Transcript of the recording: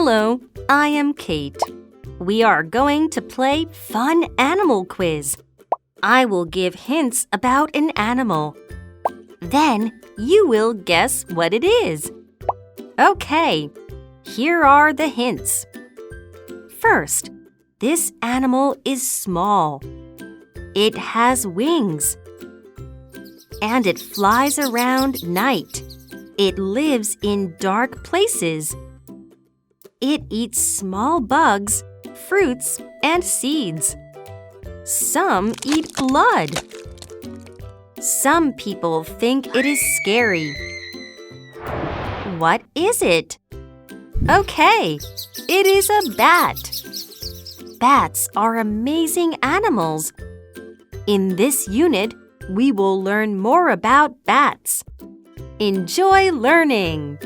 Hello, I am Kate. We are going to play fun animal quiz. I will give hints about an animal. Then you will guess what it is. Okay, here are the hints. First, this animal is small. It has wings. And it flies around night. It lives in dark places. It eats small bugs, fruits, and seeds. Some eat blood. Some people think it is scary. What is it? Okay, it is a bat. Bats are amazing animals. In this unit, we will learn more about bats. Enjoy learning!